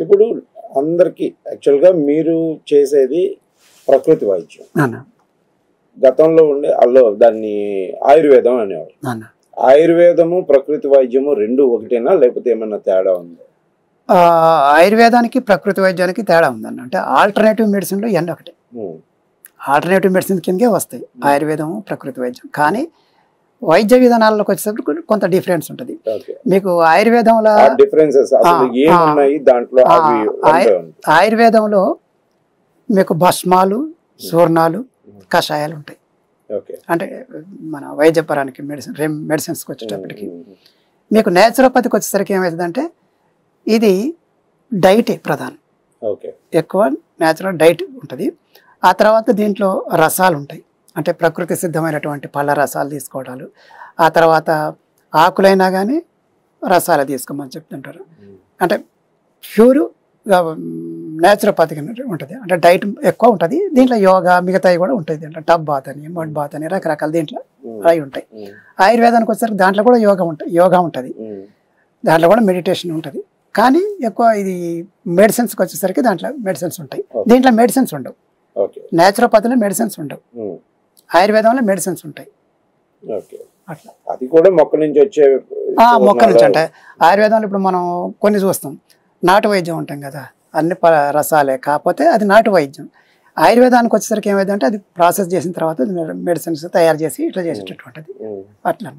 ఇప్పుడు అందరికి యాక్చువల్గా మీరు చేసేది ప్రకృతి వైద్యం. గతంలో ఉండే దాన్ని ఆయుర్వేదం అనేవారు. ఆయుర్వేదము ప్రకృతి వైద్యము రెండు ఒకటేనా లేకపోతే ఏమన్నా తేడా ఉందా? ఆయుర్వేదానికి ప్రకృతి వైద్యానికి తేడా ఉందన్న. అంటే ఆల్టర్నేటివ్ మెడిసిన్లో ఇవన్నీ ఒకటే. ఆల్టర్నేటివ్ మెడిసిన్ కిందకే వస్తాయి ఆయుర్వేదం ప్రకృతి వైద్యం. కానీ వైద్య విధానాల్లోకి వచ్చేటప్పుడు కొంత డిఫరెన్స్ ఉంటుంది. మీకు ఆయుర్వేదంలో ఆయుర్వేదంలో మీకు భస్మాలు, చూర్ణాలు, కషాయాలు ఉంటాయి. అంటే మన వైద్యపరానికి మెడిసిన్స్కి వచ్చేటప్పటికి మీకు నేచురోపతికి వచ్చేసరికి ఏమవుతుందంటే ఇది డైటే ప్రధానం. ఎక్కువ నేచురల్ డైట్ ఉంటుంది. ఆ తర్వాత దీంట్లో రసాలు ఉంటాయి. అంటే ప్రకృతి సిద్ధమైనటువంటి పళ్ళ రసాలు తీసుకోవడాలు, ఆ తర్వాత ఆకులైనా కానీ రసాలు తీసుకోమని చెప్తుంటారు. అంటే ప్యూర్ నేచురోపతిక్ ఉంటుంది. అంటే డైట్ ఎక్కువ ఉంటుంది. దీంట్లో యోగా మిగతాయి కూడా ఉంటుంది. దీంట్లో టబ్ బాత్ అని, మడ్ బాత్ అని రకరకాల దీంట్లో అవి ఉంటాయి. ఆయుర్వేదానికి వచ్చేసరికి దాంట్లో కూడా యోగా ఉంటుంది. దాంట్లో కూడా మెడిటేషన్ ఉంటుంది. కానీ ఎక్కువ ఇది మెడిసిన్స్కి వచ్చేసరికి దాంట్లో మెడిసిన్స్ ఉంటాయి. దీంట్లో మెడిసిన్స్ ఉండవు. నేచురోపతిలో మెడిసిన్స్ ఉండవు. ఆయుర్వేదంలో మెడిసిన్స్ ఉంటాయి. అట్లా అది కూడా మొక్క నుంచి వచ్చే మొక్క నుంచి. అంటే ఆయుర్వేదంలో ఇప్పుడు మనం కొన్ని చూస్తాం, నాటు వైద్యం ఉంటాం కదా, అన్ని రసాలే, కాకపోతే అది నాటు వైద్యం. ఆయుర్వేదానికి వచ్చేసరికి ఏమైందంటే అది ప్రాసెస్ చేసిన తర్వాత మెడిసిన్స్ తయారు చేసి ఇట్లా చేసేటటువంటిది. అట్లా